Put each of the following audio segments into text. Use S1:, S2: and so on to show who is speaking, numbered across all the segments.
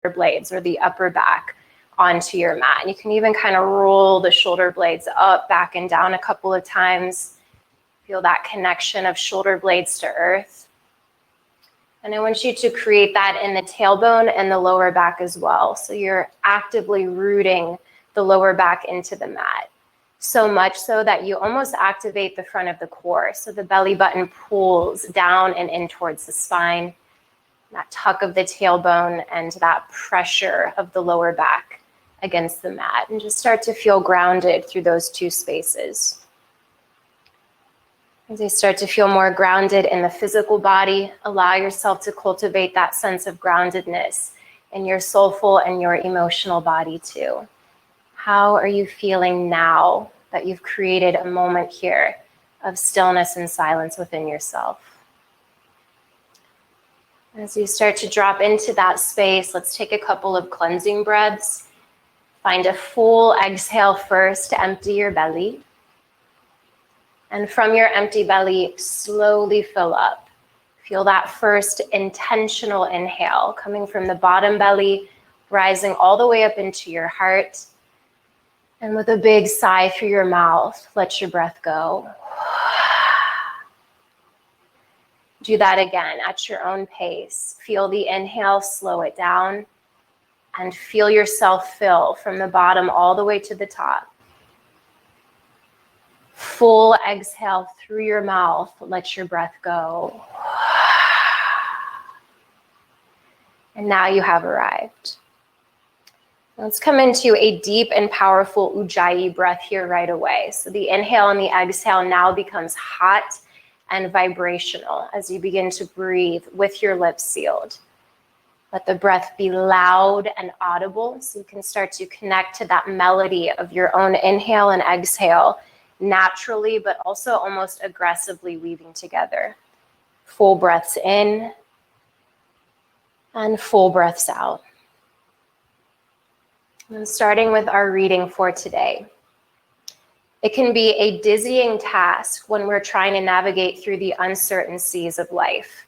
S1: blades or the upper back onto your mat. And you can even kind of roll the shoulder blades up, back, and down a couple of times. Feel that connection of shoulder blades to earth. And I want you to create that in the tailbone and the lower back as well. So you're actively rooting the lower back into the mat. So much so that you almost activate the front of the core. So the belly button pulls down and in towards the spine. That tuck of the tailbone and that pressure of the lower back against the mat. And just start to feel grounded through those two spaces. As you start to feel more grounded in the physical body, allow yourself to cultivate that sense of groundedness in your soulful and your emotional body too. How are you feeling now that you've created a moment here of stillness and silence within yourself? As you start to drop into that space, let's take a couple of cleansing breaths. Find a full exhale first to empty your belly. And from your empty belly, slowly fill up. Feel that first intentional inhale coming from the bottom belly, rising all the way up into your heart. And with a big sigh through your mouth, let your breath go. Do that again at your own pace. Feel the inhale, slow it down, and feel yourself fill from the bottom all the way to the top. Full exhale through your mouth, let your breath go. And now you have arrived. Let's come into a deep and powerful Ujjayi breath here right away. So the inhale and the exhale now becomes hot and vibrational as you begin to breathe with your lips sealed. Let the breath be loud and audible so you can start to connect to that melody of your own inhale and exhale naturally, but also almost aggressively weaving together. Full breaths in and full breaths out. And starting with our reading for today. It can be a dizzying task when we're trying to navigate through the uncertain seas of life.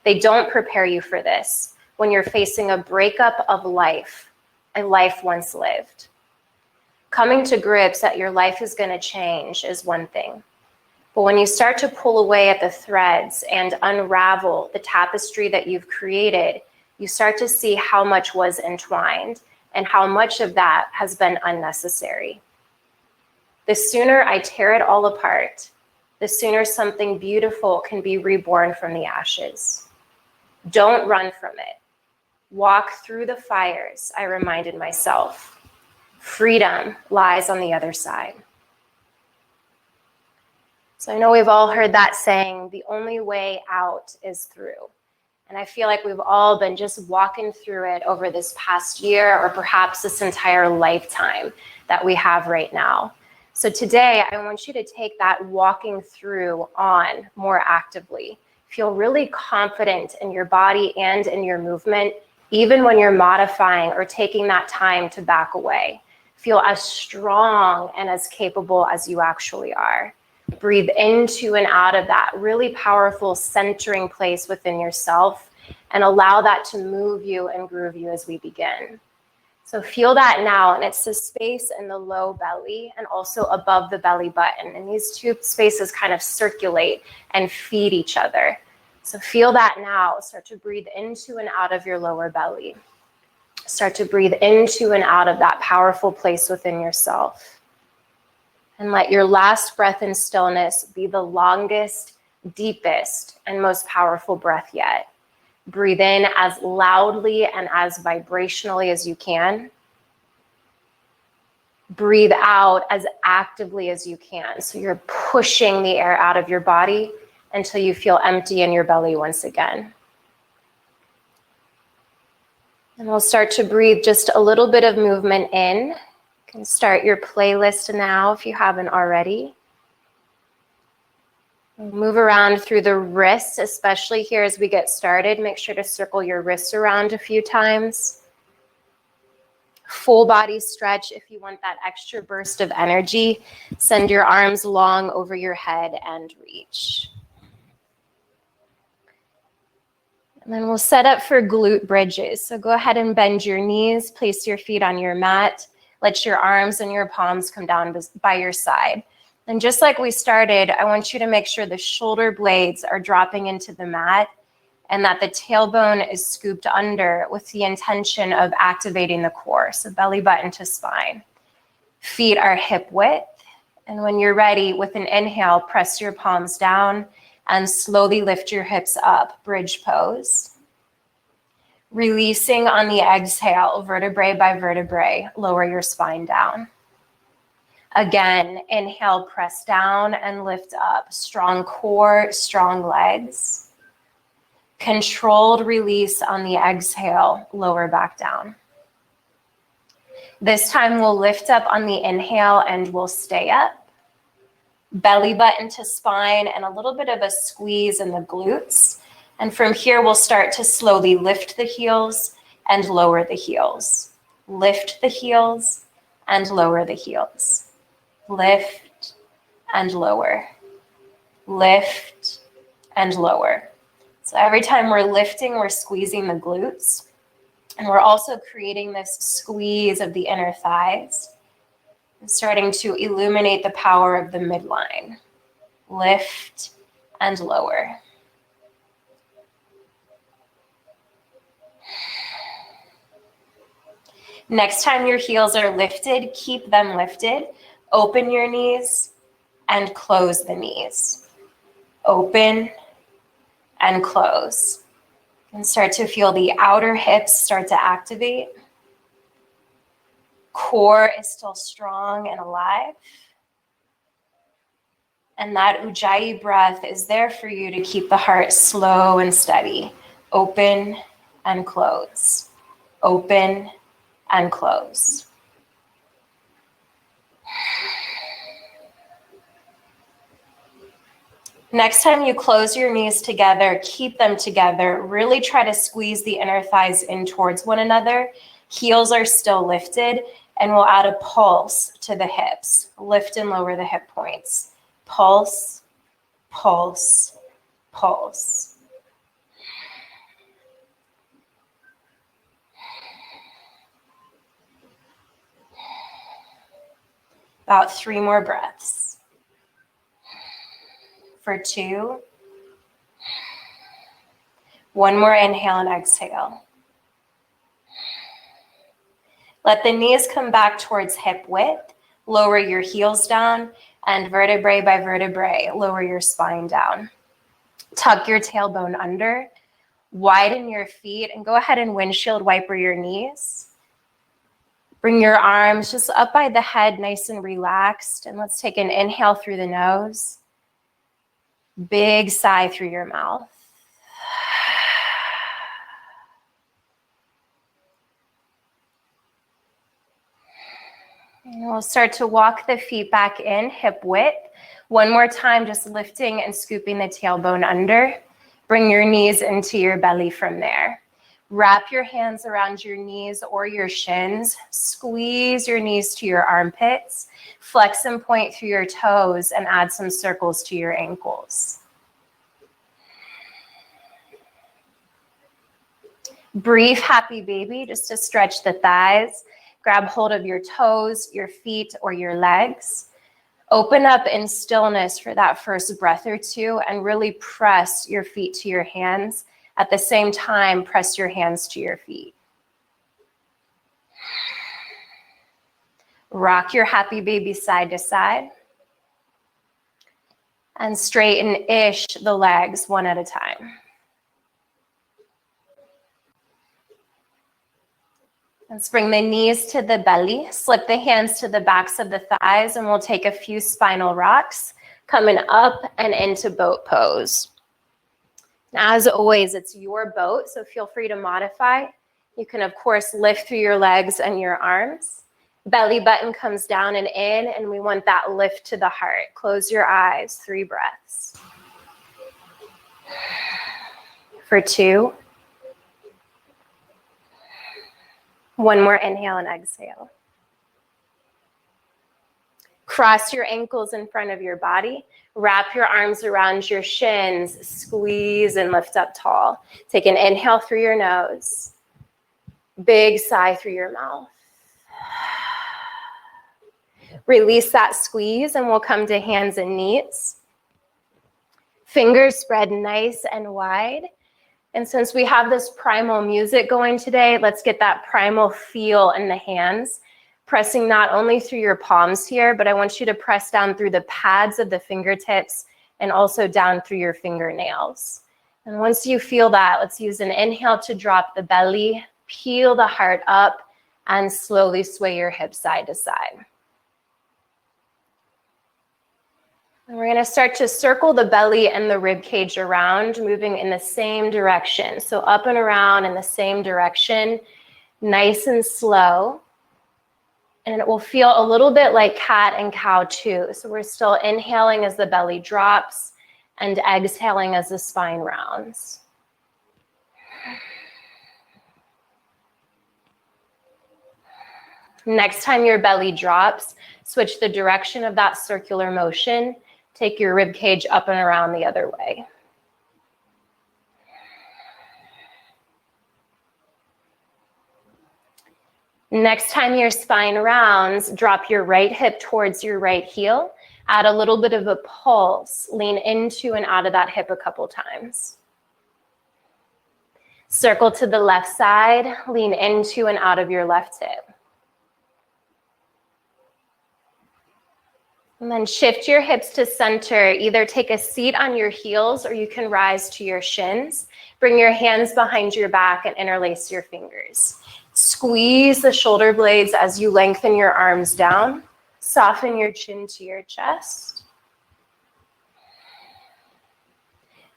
S1: They don't prepare you for this when you're facing a breakup of life, a life once lived. Coming to grips that your life is going to change is one thing. But when you start to pull away at the threads and unravel the tapestry that you've created, you start to see how much was entwined and how much of that has been unnecessary. The sooner I tear it all apart, the sooner something beautiful can be reborn from the ashes. Don't run from it. Walk through the fires, I reminded myself. Freedom lies on the other side. So I know we've all heard that saying, the only way out is through. And I feel like we've all been just walking through it over this past year or perhaps this entire lifetime that we have right now. So today, I want you to take that walking through on more actively. Feel really confident in your body and in your movement, even when you're modifying or taking that time to back away. Feel as strong and as capable as you actually are. Breathe into and out of that really powerful centering place within yourself and allow that to move you and groove you as we begin. So feel that now, and it's the space in the low belly and also above the belly button. And these two spaces kind of circulate and feed each other. So feel that now. Start to breathe into and out of your lower belly. Start to breathe into and out of that powerful place within yourself. And let your last breath in stillness be the longest, deepest, and most powerful breath yet. Breathe in as loudly and as vibrationally as you can. Breathe out as actively as you can. So you're pushing the air out of your body until you feel empty in your belly once again. And we'll start to breathe just a little bit of movement in. You can start your playlist now if you haven't already. Move around through the wrists, especially here as we get started. Make sure to circle your wrists around a few times. Full body stretch if you want that extra burst of energy. Send your arms long over your head and reach. And then we'll set up for glute bridges. So go ahead and bend your knees, place your feet on your mat, let your arms and your palms come down by your side. And just like we started, I want you to make sure the shoulder blades are dropping into the mat and that the tailbone is scooped under with the intention of activating the core. So belly button to spine. Feet are hip width. And when you're ready, with an inhale, press your palms down and slowly lift your hips up, bridge pose. Releasing on the exhale, vertebrae by vertebrae, lower your spine down. Again, inhale, press down and lift up. Strong core, strong legs. Controlled release on the exhale, lower back down. This time we'll lift up on the inhale and we'll stay up. Belly button to spine and a little bit of a squeeze in the glutes. And from here, we'll start to slowly lift the heels and lower the heels. Lift the heels and lower the heels. Lift and lower. Lift and lower. So every time we're lifting, we're squeezing the glutes. And we're also creating this squeeze of the inner thighs. Starting to illuminate the power of the midline. Lift and lower. Next time your heels are lifted, keep them lifted. Open your knees and close the knees. Open and close. And start to feel the outer hips start to activate. Core is still strong and alive. And that Ujjayi breath is there for you to keep the heart slow and steady. Open and close. Open and close. Next time you close your knees together, keep them together. Really try to squeeze the inner thighs in towards one another. Heels are still lifted. And we'll add a pulse to the hips. Lift and lower the hip points. Pulse, pulse, pulse. About 3 more breaths. For 2. 1 more inhale and exhale. Let the knees come back towards hip width. Lower your heels down and vertebrae by vertebrae, lower your spine down. Tuck your tailbone under. Widen your feet and go ahead and windshield wiper your knees. Bring your arms just up by the head, nice and relaxed. And let's take an inhale through the nose. Big sigh through your mouth. And we'll start to walk the feet back in, hip width. 1 more time, just lifting and scooping the tailbone under. Bring your knees into your belly from there. Wrap your hands around your knees or your shins. Squeeze your knees to your armpits. Flex and point through your toes and add some circles to your ankles. Brief happy baby, just to stretch the thighs. Grab hold of your toes, your feet, or your legs. Open up in stillness for that first breath or 2 and really press your feet to your hands. At the same time, press your hands to your feet. Rock your happy baby side to side. And straighten-ish the legs 1 at a time. Let's bring the knees to the belly, slip the hands to the backs of the thighs, and we'll take a few spinal rocks, coming up and into boat pose. Now, as always, it's your boat, so feel free to modify. You can, of course, lift through your legs and your arms. Belly button comes down and in, and we want that lift to the heart. Close your eyes, 3 breaths. For 2. 1 more inhale and exhale. Cross your ankles in front of your body. Wrap your arms around your shins. Squeeze and lift up tall. Take an inhale through your nose. Big sigh through your mouth. Release that squeeze and we'll come to hands and knees. Fingers spread nice and wide. And since we have this primal music going today, let's get that primal feel in the hands. Pressing not only through your palms here, but I want you to press down through the pads of the fingertips and also down through your fingernails. And once you feel that, let's use an inhale to drop the belly, peel the heart up, and slowly sway your hips side to side. And we're going to start to circle the belly and the rib cage around, moving in the same direction. So up and around in the same direction, nice and slow. And it will feel a little bit like cat and cow too. So we're still inhaling as the belly drops and exhaling as the spine rounds. Next time your belly drops, switch the direction of that circular motion. Take your rib cage up and around the other way. Next time your spine rounds, drop your right hip towards your right heel. Add a little bit of a pulse. Lean into and out of that hip a couple times. Circle to the left side. Lean into and out of your left hip. And then shift your hips to center. Either take a seat on your heels or you can rise to your shins. Bring your hands behind your back and interlace your fingers. Squeeze the shoulder blades as you lengthen your arms down. Soften your chin to your chest.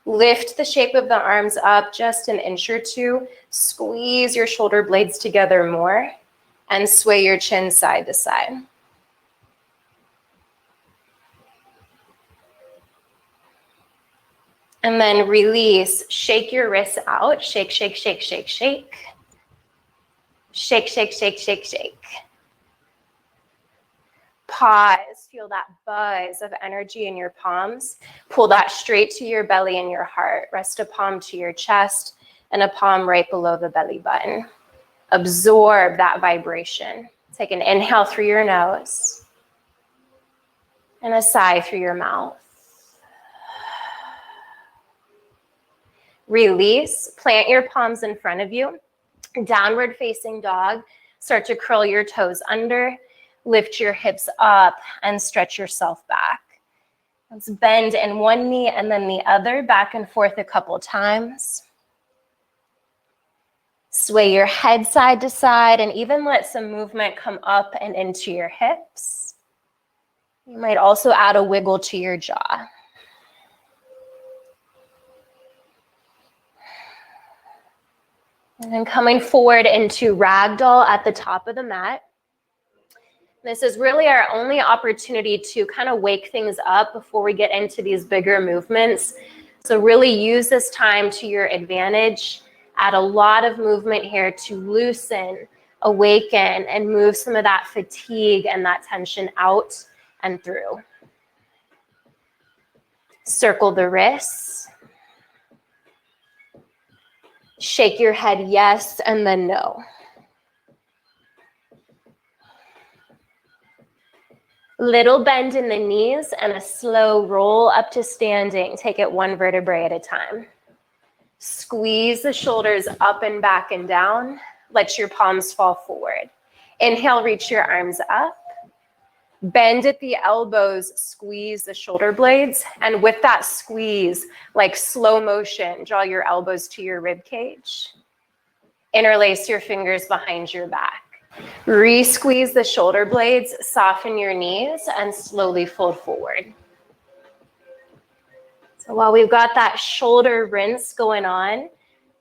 S1: Lift the shape of the arms up just an inch or two. Squeeze your shoulder blades together more and sway your chin side to side. And then release. Shake your wrists out. Shake, shake, shake, shake, shake. Shake, shake, shake, shake, shake. Pause. Feel that buzz of energy in your palms. Pull that straight to your belly and your heart. Rest a palm to your chest and a palm right below the belly button. Absorb that vibration. Take an inhale through your nose and a sigh through your mouth. Release. Plant your palms in front of you. Downward facing dog. Start to curl your toes under. Lift your hips up and stretch yourself back. Let's bend in one knee and then the other, back and forth a couple times. Sway your head side to side and even let some movement come up and into your hips. You might also add a wiggle to your jaw. And then coming forward into ragdoll at the top of the mat. This is really our only opportunity to kind of wake things up before we get into these bigger movements. So really use this time to your advantage. Add a lot of movement here to loosen, awaken, and move some of that fatigue and that tension out and through. Circle the wrists. Shake your head yes and then no. Little bend in the knees and a slow roll up to standing. Take it one vertebrae at a time. Squeeze the shoulders up and back and down. Let your palms fall forward. Inhale, reach your arms up. Bend at the elbows, squeeze the shoulder blades. And with that squeeze, like slow motion, draw your elbows to your rib cage. Interlace your fingers behind your back. Re-squeeze the shoulder blades, soften your knees, and slowly fold forward. So while we've got that shoulder rinse going on,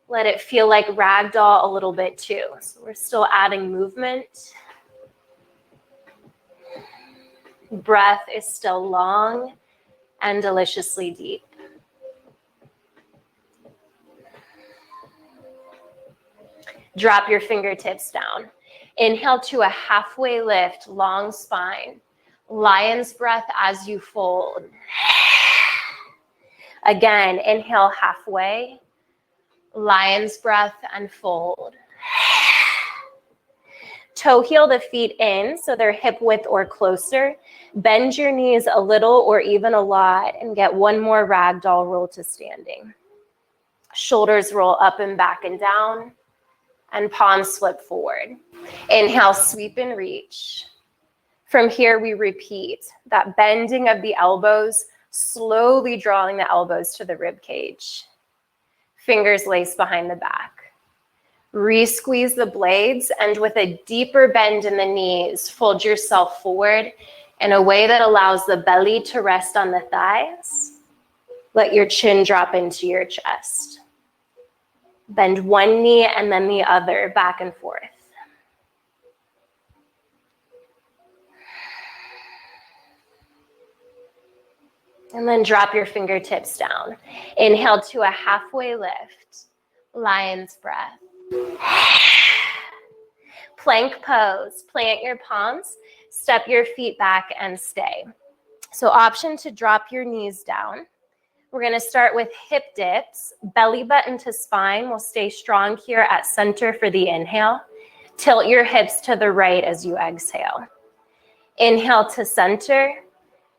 S1: let it feel like ragdoll a little bit too. So we're still adding movement. Breath is still long and deliciously deep. Drop your fingertips down. Inhale to a halfway lift, long spine. Lion's breath as you fold. Again, inhale halfway. Lion's breath and fold. Toe heel the feet in so they're hip width or closer. Bend your knees a little or even a lot and get one more ragdoll roll to standing. Shoulders roll up and back and down and palms flip forward. Inhale, sweep and reach. From here, we repeat that bending of the elbows, slowly drawing the elbows to the rib cage. Fingers lace behind the back. Re-squeeze the blades, and with a deeper bend in the knees, fold yourself forward in a way that allows the belly to rest on the thighs. Let your chin drop into your chest. Bend one knee and then the other, back and forth. And then drop your fingertips down. Inhale to a halfway lift. Lion's breath. Plank pose. Plant your palms. Step your feet back and stay. So option to drop your knees down. We're going to start with hip dips. Belly button to spine. We'll stay strong here at center for the inhale. Tilt your hips to the right as you exhale. Inhale to center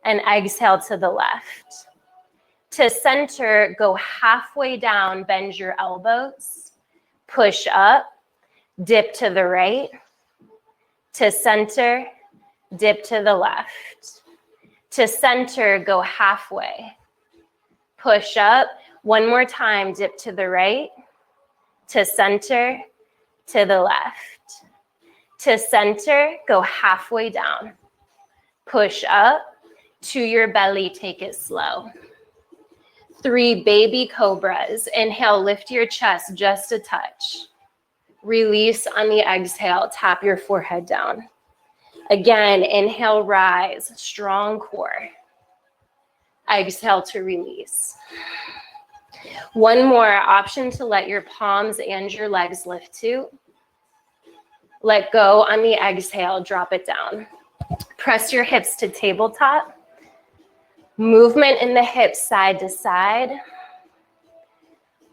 S1: and exhale to the left. To center, go halfway down, bend your elbows. Push up, dip to the right. To center, dip to the left. To center, go halfway. Push up. One more time, dip to the right. To center, to the left. To center, go halfway down. Push up. To your belly, take it slow. 3 baby cobras. Inhale, lift your chest just a touch. Release on the exhale, tap your forehead down. Again, inhale, rise, strong core. Exhale to release. One more option to let your palms and your legs lift too. Let go on the exhale, drop it down. Press your hips to tabletop. Movement in the hips side to side.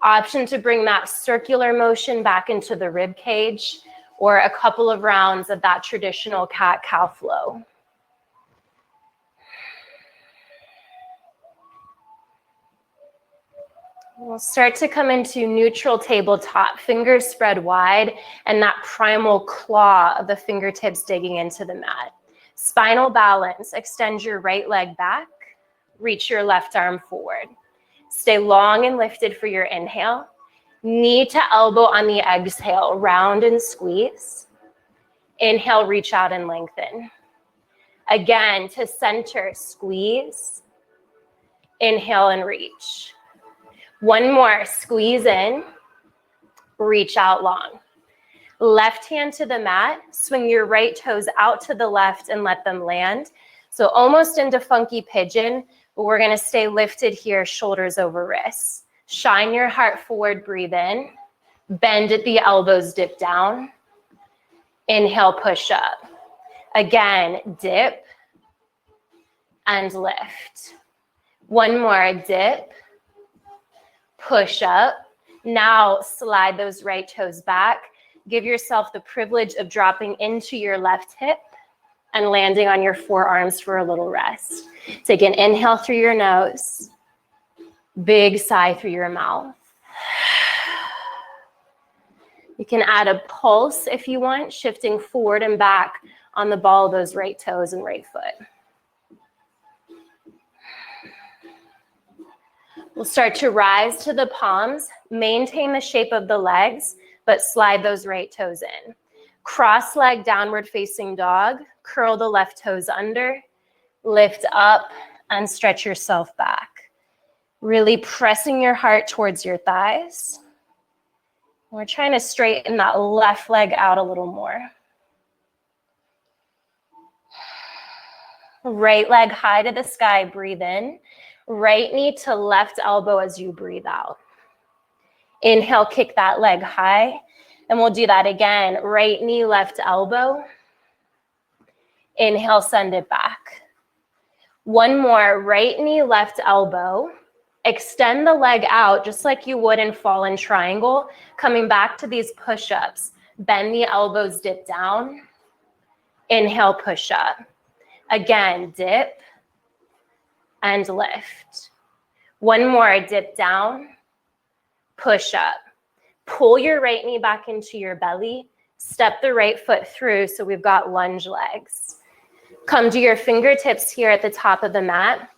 S1: Option to bring that circular motion back into the rib cage or a couple of rounds of that traditional cat-cow flow. We'll start to come into neutral tabletop, fingers spread wide, and that primal claw of the fingertips digging into the mat. Spinal balance, extend your right leg back. Reach your left arm forward. Stay long and lifted for your inhale. Knee to elbow on the exhale, round and squeeze. Inhale, reach out and lengthen. Again, to center, squeeze. Inhale and reach. One more, squeeze in, reach out long. Left hand to the mat, swing your right toes out to the left and let them land. So almost into funky pigeon. But we're gonna stay lifted here, shoulders over wrists. Shine your heart forward, breathe in. Bend at the elbows, dip down. Inhale, push up. Again, dip and lift. One more, dip, push up. Now slide those right toes back. Give yourself the privilege of dropping into your left hip and landing on your forearms for a little rest. Take an inhale through your nose, big sigh through your mouth. You can add a pulse if you want, shifting forward and back on the ball of those right toes and right foot. We'll start to rise to the palms, maintain the shape of the legs, but slide those right toes in. Cross leg downward facing dog, curl the left toes under, lift up and stretch yourself back. Really pressing your heart towards your thighs. We're trying to straighten that left leg out a little more. Right leg high to the sky, breathe in. Right knee to left elbow as you breathe out. Inhale, kick that leg high. And we'll do that again. Right knee, left elbow. Inhale, send it back. One more, right knee, left elbow. Extend the leg out just like you would in fallen triangle, coming back to these push-ups. Bend the elbows, dip down. Inhale, push up. Again, dip and lift. One more, dip down, push up. Pull your right knee back into your belly. Step the right foot through, so we've got lunge legs. Come to your fingertips here at the top of the mat.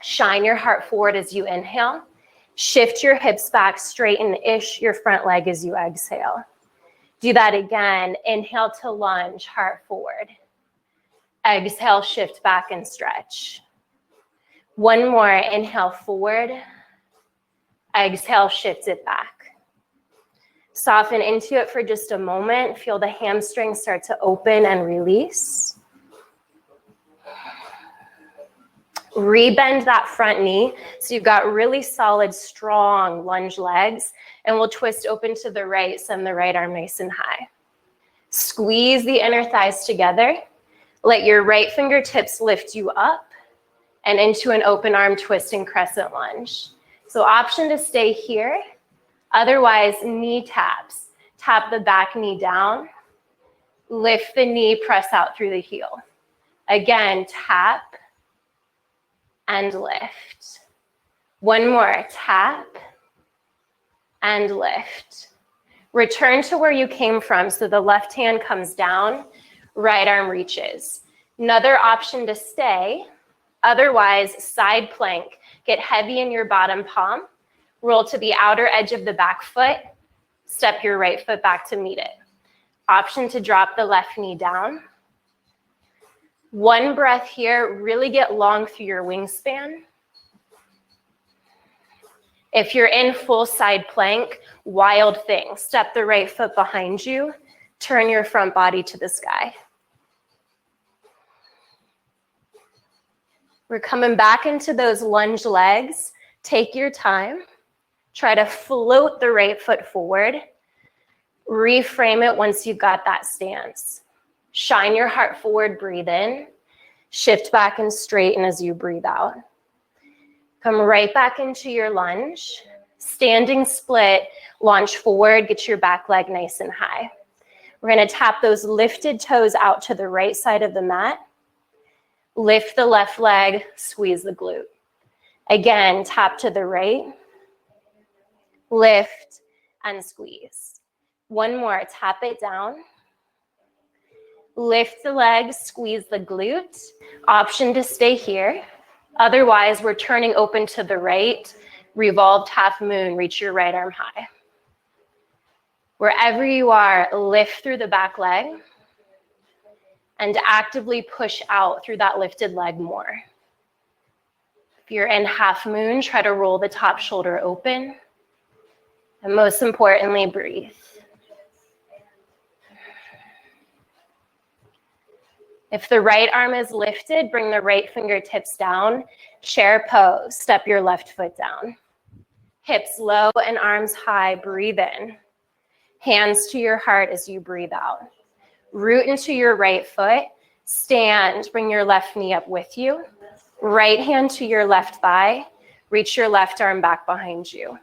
S1: Shine your heart forward as you inhale. Shift your hips back, straighten-ish your front leg as you exhale. Do that again. Inhale to lunge, heart forward. Exhale, shift back and stretch. One more, inhale forward. Exhale, shift it back. Soften into it for just a moment. Feel the hamstrings start to open and release. Rebend that front knee so you've got really solid, strong lunge legs, and we'll twist open to the right, send the right arm nice and high. Squeeze the inner thighs together. Let your right fingertips lift you up and into an open arm twisting crescent lunge. So option to stay here. Otherwise, knee taps. Tap the back knee down. Lift the knee, press out through the heel. Again, tap and lift. One more, tap and lift. Return to where you came from, so the left hand comes down, right arm reaches. Another option to stay, otherwise side plank. Get heavy in your bottom palm, roll to the outer edge of the back foot, step your right foot back to meet it. Option to drop the left knee down. One breath here, really get long through your wingspan. If you're in full side plank, wild thing. Step the right foot behind you, turn your front body to the sky. We're coming back into those lunge legs. Take your time. Try to float the right foot forward. Reframe it once you've got that stance. Shine your heart forward, breathe in. Shift back and straighten as you breathe out. Come right back into your lunge. Standing split, launch forward, get your back leg nice and high. We're gonna tap those lifted toes out to the right side of the mat. Lift the left leg, squeeze the glute. Again, tap to the right, lift and squeeze. One more, tap it down. Lift the legs, squeeze the glute. Option to stay here. Otherwise, we're turning open to the right, revolved half moon, reach your right arm high. Wherever you are, lift through the back leg and actively push out through that lifted leg more. If you're in half moon, try to roll the top shoulder open. And most importantly, breathe. If the right arm is lifted, bring the right fingertips down. Chair pose, step your left foot down. Hips low and arms high, breathe in. Hands to your heart as you breathe out. Root into your right foot, stand, bring your left knee up with you. Right hand to your left thigh, reach your left arm back behind you.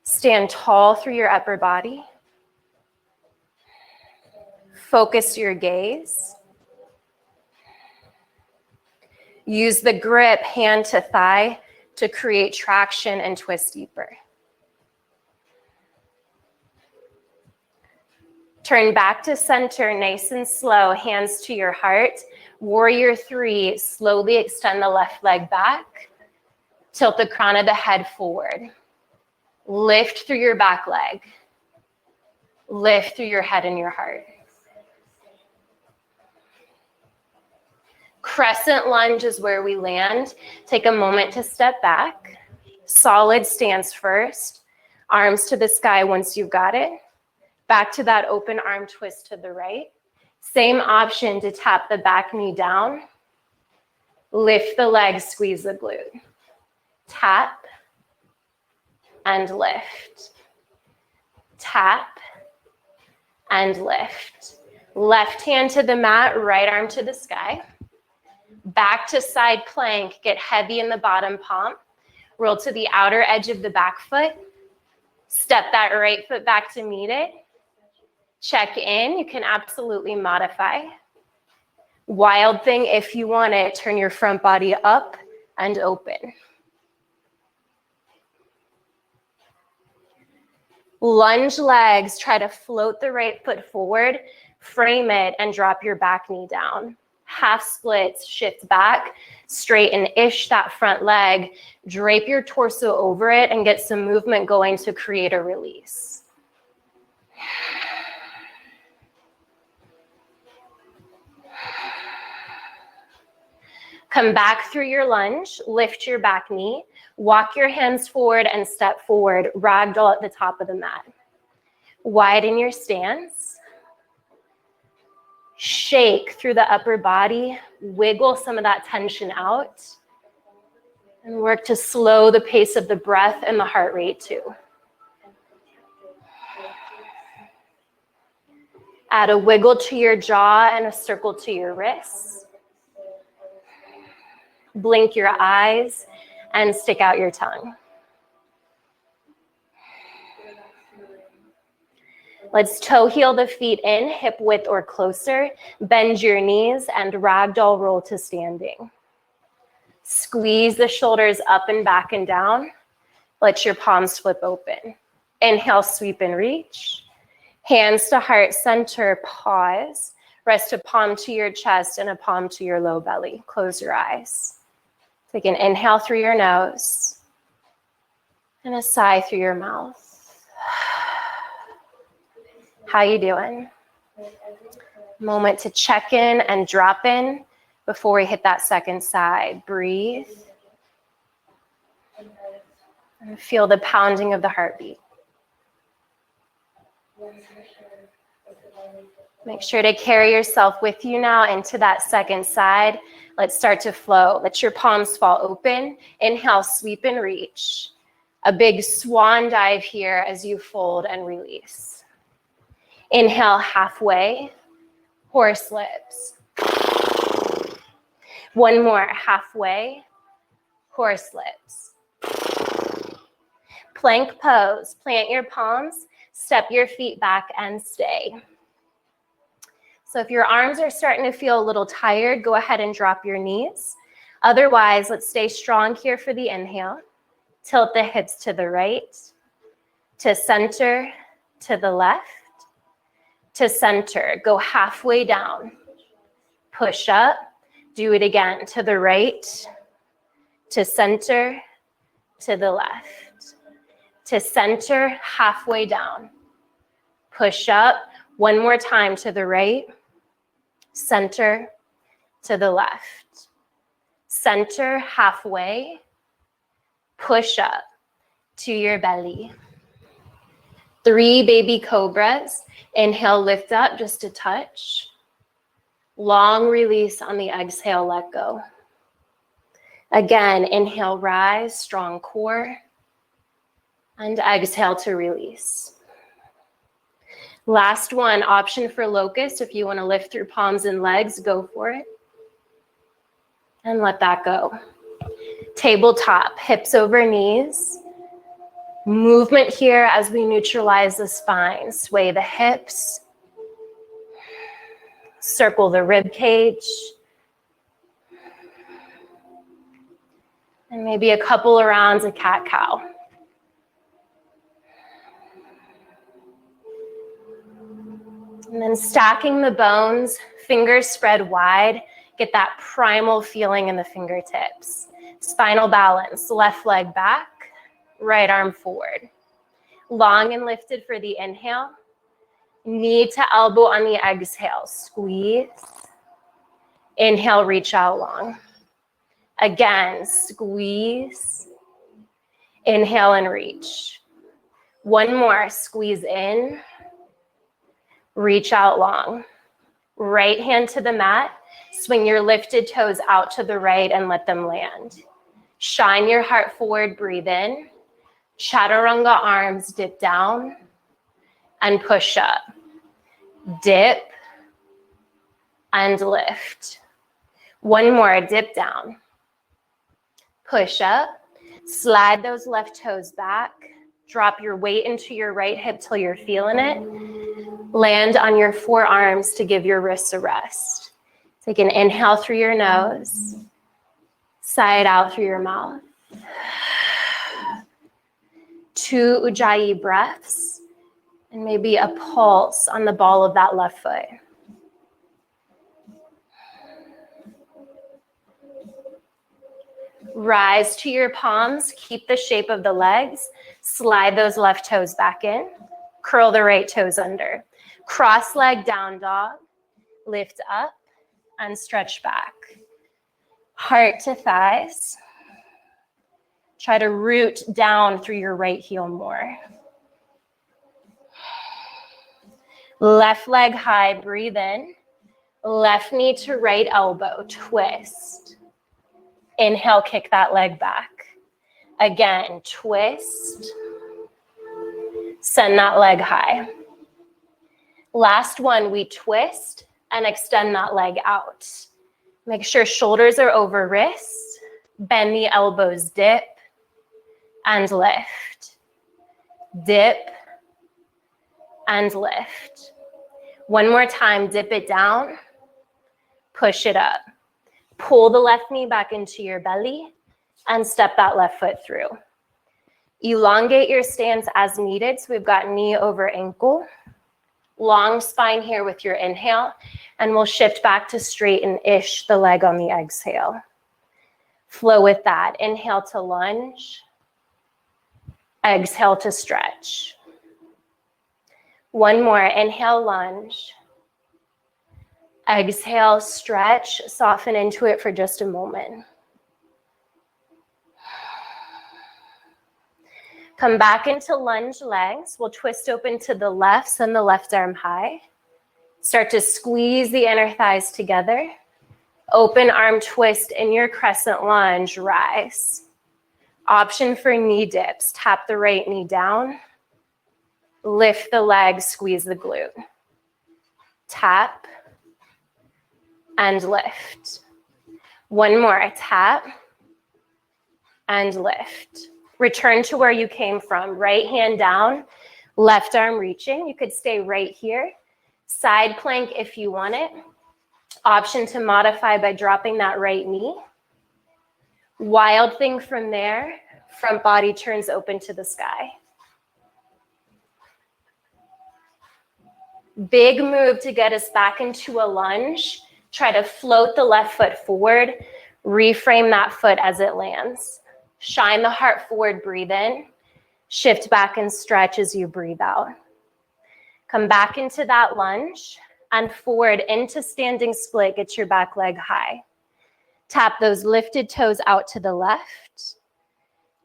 S1: Stand tall through your upper body. Focus your gaze. Use the grip hand to thigh to create traction and twist deeper. Turn back to center, nice and slow, hands to your heart. Warrior three, slowly extend the left leg back. Tilt the crown of the head forward. Lift through your back leg. Lift through your head and your heart. Crescent lunge is where we land. Take a moment to step back. Solid stance first. Arms to the sky once you've got it. Back to that open arm twist to the right. Same option to tap the back knee down. Lift the leg, squeeze the glute. Tap and lift. Tap and lift. Left hand to the mat, right arm to the sky. Back to side plank, get heavy in the bottom palm. Roll to the outer edge of the back foot. Step that right foot back to meet it. Check in, you can absolutely modify. Wild thing, if you want it, turn your front body up and open. Lunge legs, try to float the right foot forward, frame it, and drop your back knee down. Half splits, shift back, straighten-ish that front leg, drape your torso over it, and get some movement going to create a release. Come back through your lunge, lift your back knee, walk your hands forward and step forward, ragdoll at the top of the mat. Widen your stance. Shake through the upper body, wiggle some of that tension out, and work to slow the pace of the breath and the heart rate too. Add a wiggle to your jaw and a circle to your wrists. Blink your eyes and stick out your tongue. Let's toe heel the feet in, hip width or closer. Bend your knees and ragdoll roll to standing. Squeeze the shoulders up and back and down. Let your palms flip open. Inhale, sweep and reach. Hands to heart center, pause. Rest a palm to your chest and a palm to your low belly. Close your eyes. Take an inhale through your nose and a sigh through your mouth. How you doing? Moment to check in and drop in before we hit that second side. Breathe. And feel the pounding of the heartbeat. Make sure to carry yourself with you now into that second side. Let's start to flow. Let your palms fall open. Inhale, sweep and reach. A big swan dive here as you fold and release. Inhale, halfway, horse lips. One more, halfway, horse lips. Plank pose, plant your palms, step your feet back and stay. So if your arms are starting to feel a little tired, go ahead and drop your knees. Otherwise, let's stay strong here for the inhale. Tilt the hips to the right, to center, to the left, to center. Go halfway down. Push up. Do it again. To the right, to center, to the left, to center, halfway down. Push up. One more time to the right, center, to the left. Center, halfway, push up to your belly. 3 baby cobras. Inhale, lift up just a touch. Long release on the exhale, let go. Again, inhale, rise, strong core. And exhale to release. Last one, option for locust. If you want to lift through palms and legs, go for it. And let that go. Tabletop, hips over knees. Movement here as we neutralize the spine. Sway the hips. Circle the rib cage. And maybe a couple of rounds of cat-cow. And then stacking the bones, fingers spread wide, get that primal feeling in the fingertips. Spinal balance, left leg back, right arm forward. Long and lifted for the inhale. Knee to elbow on the exhale, squeeze. Inhale, reach out long. Again, squeeze. Inhale and reach. One more, squeeze in. Reach out long. Right hand to the mat. Swing your lifted toes out to the right and let them land. Shine your heart forward, breathe in. Chaturanga arms, dip down and push up. Dip and lift. One more, dip down. Push up, slide those left toes back. Drop your weight into your right hip till you're feeling it. Land on your forearms to give your wrists a rest. Take an inhale through your nose, sigh it out through your mouth. 2 Ujjayi breaths, and maybe a pulse on the ball of that left foot. Rise to your palms, keep the shape of the legs, slide those left toes back in, curl the right toes under. Cross leg down dog, lift up and stretch back. Heart to thighs. Try to root down through your right heel more. Left leg high, breathe in. Left knee to right elbow, twist. Inhale, kick that leg back. Again, twist. Send that leg high. Last one, we twist and extend that leg out. Make sure shoulders are over wrists. Bend the elbows, dip and lift. Dip and lift. One more time, dip it down, push it up. Pull the left knee back into your belly and step that left foot through. Elongate your stance as needed. So we've got knee over ankle. Long spine here with your inhale, and we'll shift back to straighten-ish the leg on the exhale. Flow with that. Inhale to lunge. Exhale to stretch. One more. Inhale, lunge. Exhale, stretch, soften into it for just a moment. Come back into lunge legs. We'll twist open to the left, send the left arm high. Start to squeeze the inner thighs together. Open arm twist in your crescent lunge, rise. Option for knee dips. Tap the right knee down. Lift the leg, squeeze the glute. Tap and lift. One more, tap and lift. Return to where you came from. Right hand down, left arm reaching. You could stay right here. Side plank if you want it. Option to modify by dropping that right knee. Wild thing from there, front body turns open to the sky. Big move to get us back into a lunge. Try to float the left foot forward. Reframe that foot as it lands. Shine the heart forward, breathe in. Shift back and stretch as you breathe out. Come back into that lunge and forward into standing split. Get your back leg high. Tap those lifted toes out to the left.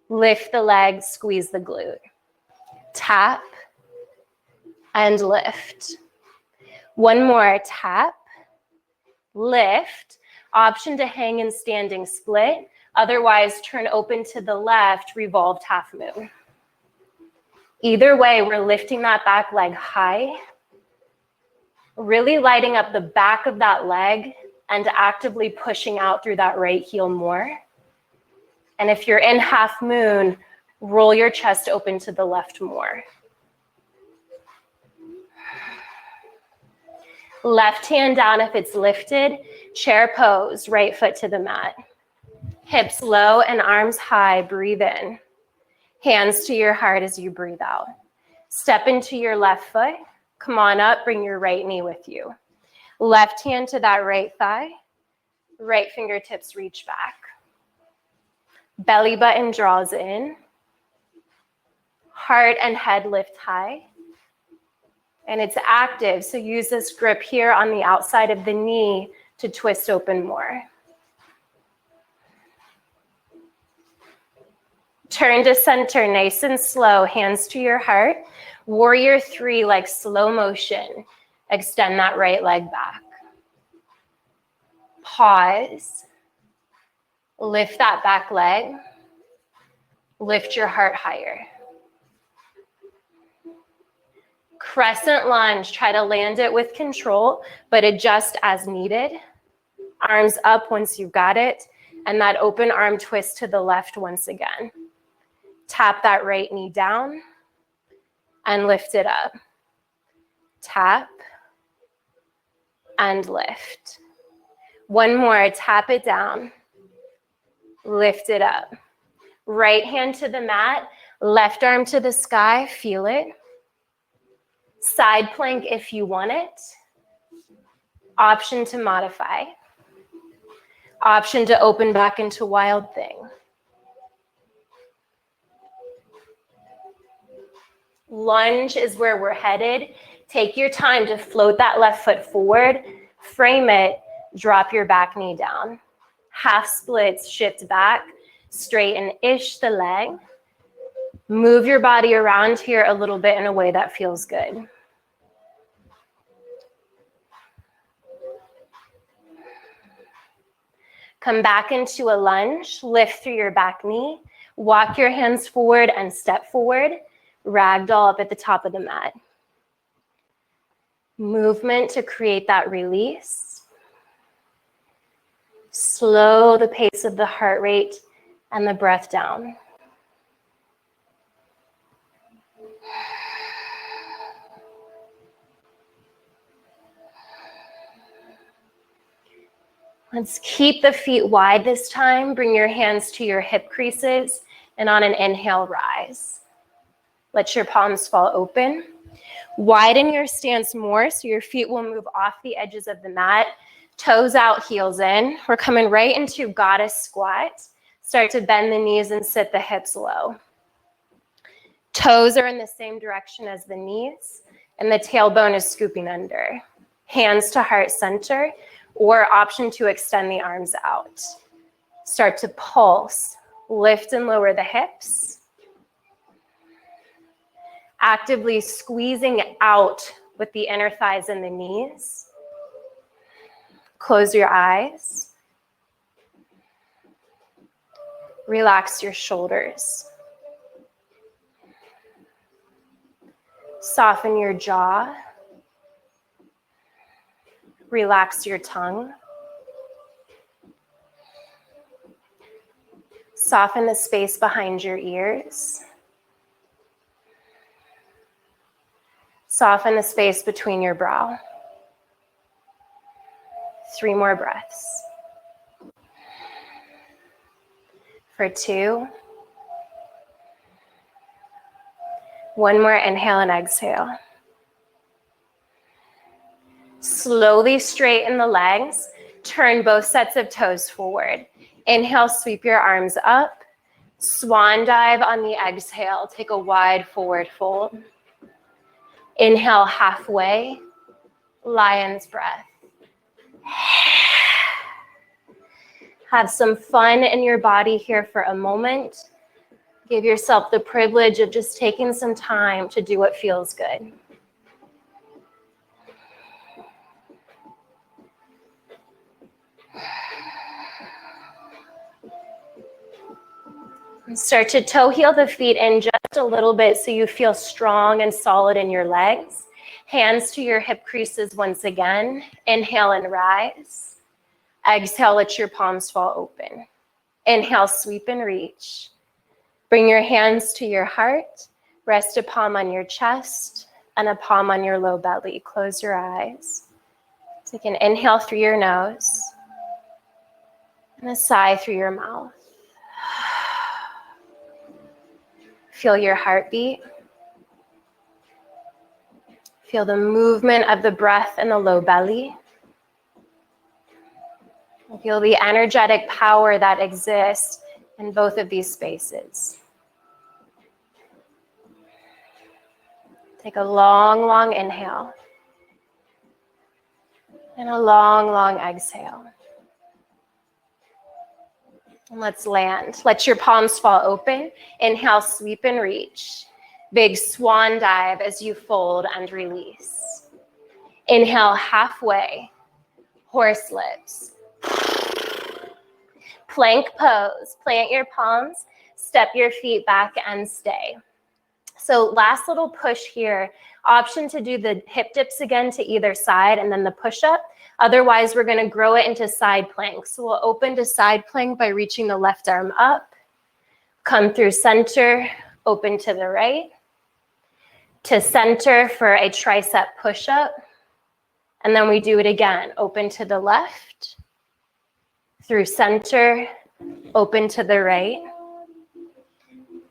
S1: Lift the leg, squeeze the glute. Tap and lift. One more, tap, lift. Option to hang in standing split. Otherwise, turn open to the left, revolved half moon. Either way, we're lifting that back leg high, really lighting up the back of that leg and actively pushing out through that right heel more. And if you're in half moon, roll your chest open to the left more. Left hand down if it's lifted, chair pose, right foot to the mat. Hips low and arms high, breathe in. Hands to your heart as you breathe out. Step into your left foot, come on up, bring your right knee with you. Left hand to that right thigh, right fingertips reach back. Belly button draws in. Heart and head lift high. And it's active, so use this grip here on the outside of the knee to twist open more. Turn to center, nice and slow, hands to your heart. Warrior 3, like slow motion. Extend that right leg back. Pause. Lift that back leg. Lift your heart higher. Crescent lunge, try to land it with control, but adjust as needed. Arms up once you've got it, and that open arm twist to the left once again. Tap that right knee down and lift it up. Tap and lift. One more, tap it down, lift it up. Right hand to the mat, left arm to the sky, feel it. Side plank if you want it. Option to modify. Option to open back into wild thing. Lunge is where we're headed. Take your time to float that left foot forward, frame it, drop your back knee down. Half splits, shift back, straighten-ish the leg. Move your body around here a little bit in a way that feels good. Come back into a lunge, lift through your back knee, walk your hands forward and step forward, ragdoll up at the top of the mat. Movement to create that release. Slow the pace of the heart rate and the breath down. Let's keep the feet wide this time. Bring your hands to your hip creases, and on an inhale, rise. Let your palms fall open. Widen your stance more so your feet will move off the edges of the mat. Toes out, heels in. We're coming right into goddess squat. Start to bend the knees and sit the hips low. Toes are in the same direction as the knees, and the tailbone is scooping under. Hands to heart center, or option to extend the arms out. Start to pulse. Lift and lower the hips. Actively squeezing out with the inner thighs and the knees. Close your eyes. Relax your shoulders. Soften your jaw. Relax your tongue. Soften the space behind your ears. Soften the space between your brow. 3 more breaths. For 2. 1 more inhale and exhale. Slowly straighten the legs. Turn both sets of toes forward. Inhale, sweep your arms up. Swan dive on the exhale. Take a wide forward fold. Inhale halfway. Lion's breath. Have some fun in your body here for a moment. Give yourself the privilege of just taking some time to do what feels good. And start to toe heel the feet in just a little bit so you feel strong and solid in your legs. Hands to your hip creases once again. Inhale and rise. Exhale, let your palms fall open. Inhale, sweep and reach. Bring your hands to your heart. Rest a palm on your chest and a palm on your low belly. Close your eyes. Take an inhale through your nose and a sigh through your mouth. Feel your heartbeat. Feel the movement of the breath in the low belly. Feel the energetic power that exists in both of these spaces. Take a long, long inhale. And a long, long exhale. And let's land. Let your palms fall open. Inhale, sweep and reach. Big swan dive as you fold and release. Inhale halfway. Horse lips. Plank pose. Plant your palms. Step your feet back and stay. So last little push here, option to do the hip dips again to either side and then the push-up. Otherwise, we're gonna grow it into side plank. So we'll open to side plank by reaching the left arm up, come through center, open to the right, to center for a tricep push-up. And then we do it again, open to the left, through center, open to the right,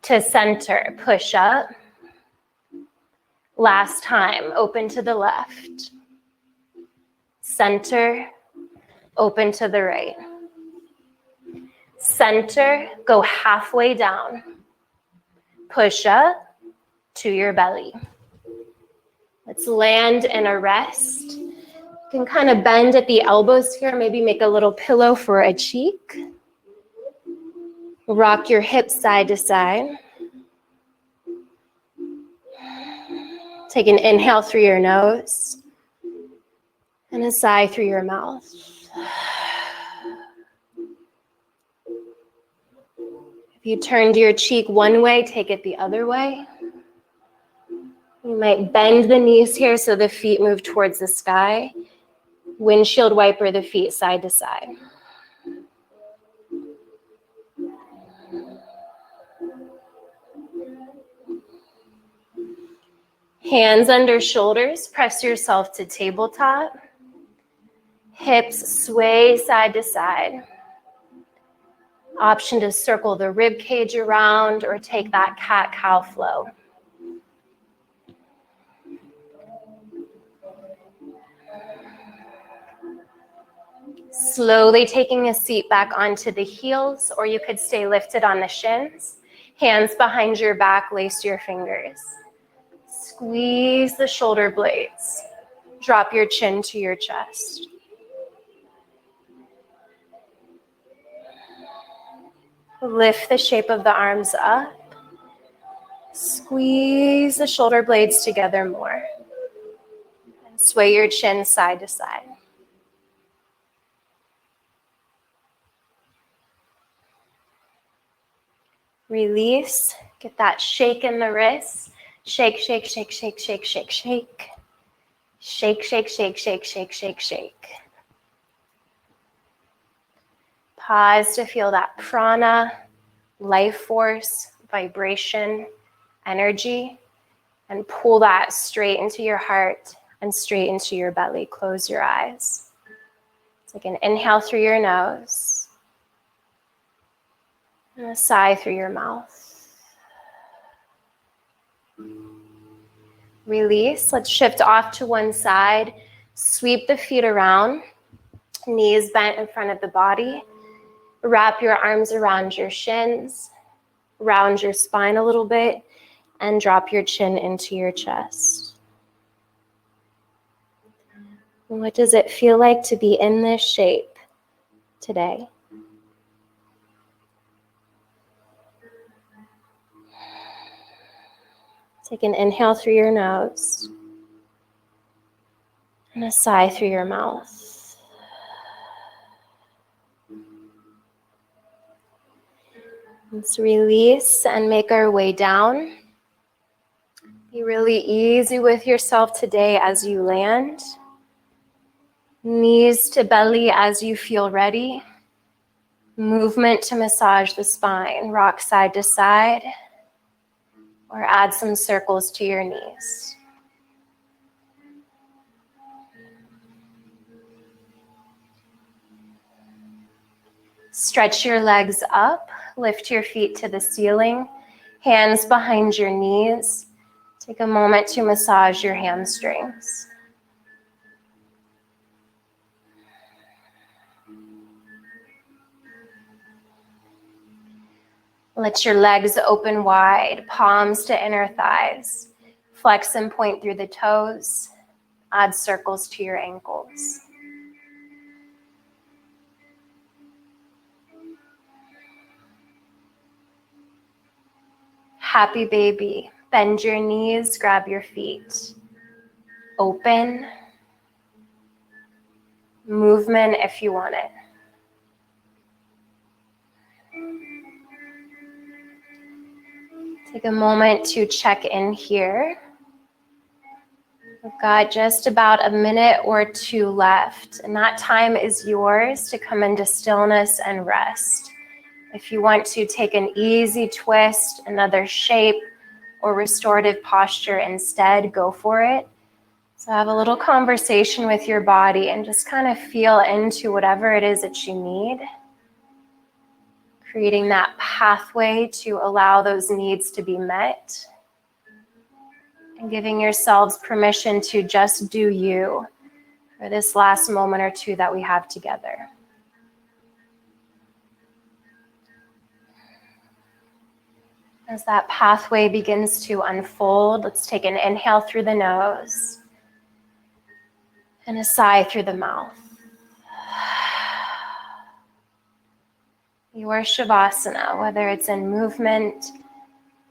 S1: to center, push up. Last time, open to the left, center, open to the right, center, go halfway down, push up to your belly. Let's land in a rest. You can kind of bend at the elbows here, maybe make a little pillow for a cheek. Rock your hips side to side. Take an inhale through your nose and a sigh through your mouth. If you turned your cheek one way, take it the other way. You might bend the knees here so the feet move towards the sky. Windshield wiper the feet side to side. Hands under shoulders, press yourself to tabletop. Hips sway side to side. Option to circle the rib cage around or take that cat-cow flow. Slowly taking a seat back onto the heels, or you could stay lifted on the shins. Hands behind your back, lace your fingers. Squeeze the shoulder blades. Drop your chin to your chest. Lift the shape of the arms up. Squeeze the shoulder blades together more. And sway your chin side to side. Release. Get that shake in the wrists. Shake, shake, shake, shake, shake, shake, shake. Shake, shake, shake, shake, shake, shake, shake. Pause to feel that prana, life force, vibration, energy, and pull that straight into your heart and straight into your belly. Close your eyes. Take an inhale through your nose and a sigh through your mouth. Release. Let's shift off to one side. Sweep the feet around, knees bent in front of the body. Wrap your arms around your shins, round your spine a little bit, and drop your chin into your chest. What does it feel like to be in this shape today? Take an inhale through your nose and a sigh through your mouth. Let's release and make our way down. Be really easy with yourself today as you land. Knees to belly as you feel ready. Movement to massage the spine. Rock side to side. Or add some circles to your knees. Stretch your legs up, lift your feet to the ceiling, hands behind your knees. Take a moment to massage your hamstrings. Let your legs open wide, palms to inner thighs. Flex and point through the toes. Add circles to your ankles. Happy baby. Bend your knees, grab your feet. Open. Movement if you want it. Take a moment to check in here. We've got just about a minute or two left, and that time is yours to come into stillness and rest. If you want to take an easy twist, another shape, or restorative posture instead, go for it. So have a little conversation with your body and just kind of feel into whatever it is that you need. Creating that pathway to allow those needs to be met. And giving yourselves permission to just do you for this last moment or two that we have together. As that pathway begins to unfold, let's take an inhale through the nose and a sigh through the mouth. Your Shavasana, whether it's in movement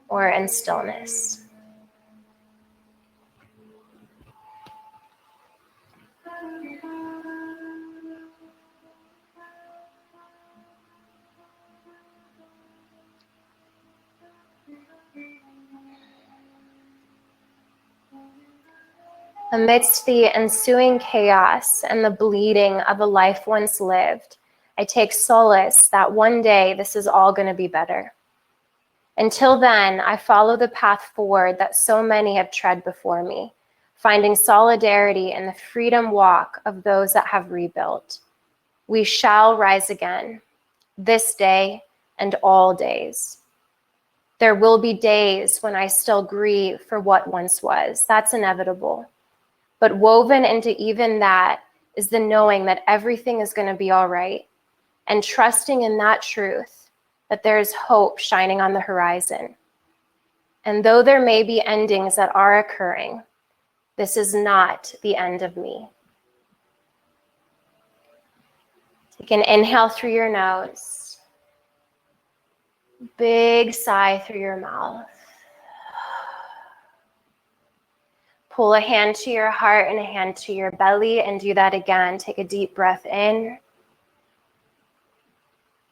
S1: or in stillness. Amidst the ensuing chaos and the bleeding of a life once lived, I take solace that one day this is all going to be better. Until then, I follow the path forward that so many have tread before me, finding solidarity in the freedom walk of those that have rebuilt. We shall rise again, this day and all days. There will be days when I still grieve for what once was. That's inevitable. But woven into even that is the knowing that everything is going to be all right, and trusting in that truth, that there is hope shining on the horizon. And though there may be endings that are occurring, this is not the end of me. Take an inhale through your nose, big sigh through your mouth. Pull a hand to your heart and a hand to your belly and do that again. Take a deep breath in.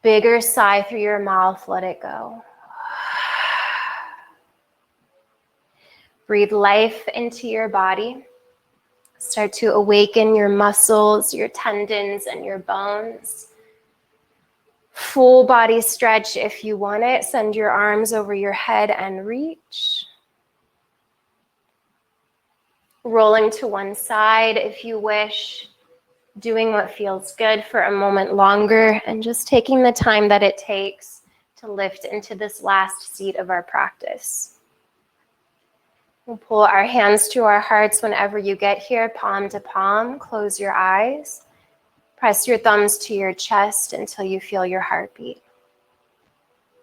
S1: Bigger sigh through your mouth, let it go. Breathe life into your body. Start to awaken your muscles, your tendons, and your bones. Full body stretch if you want it. Send your arms over your head and reach. Rolling to one side if you wish. Doing what feels good for a moment longer and just taking the time that it takes to lift into this last seat of our practice. We'll pull our hands to our hearts whenever you get here, palm to palm. Close your eyes. Press your thumbs to your chest until you feel your heartbeat.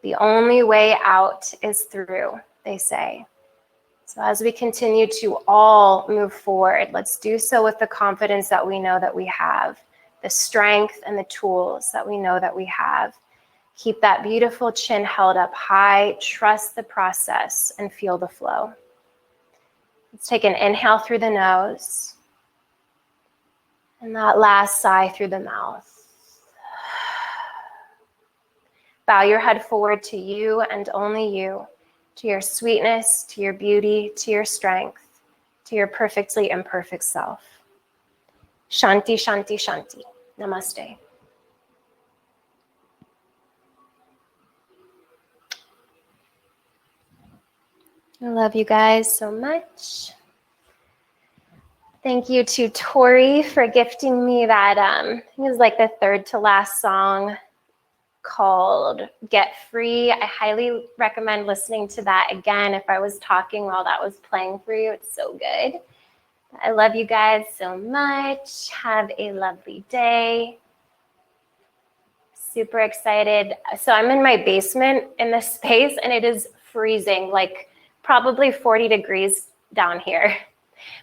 S1: The only way out is through, they say. So as we continue to all move forward, let's do so with the confidence that we know that we have, the strength and the tools that we know that we have. Keep that beautiful chin held up high, trust the process, and feel the flow. Let's take an inhale through the nose, and that last sigh through the mouth. Bow your head forward to you and only you. To your sweetness, to your beauty, to your strength, to your perfectly imperfect self. Shanti, shanti, shanti. Namaste. I love you guys so much. Thank you to Tori for gifting me that, it was like the third to last song called Get Free. I highly recommend listening to that again if I was talking while that was playing for you. It's so good. I love you guys so much. Have a lovely day. Super excited. So I'm in my basement in this space and it is freezing, like probably 40 degrees down here.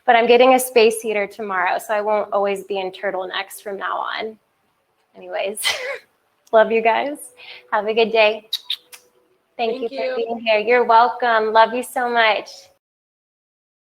S1: But I'm getting a space heater tomorrow, so I won't always be in turtlenecks from now on. Anyways. Love you guys. Have a good day. Thank you for being here. You're welcome. Love you so much.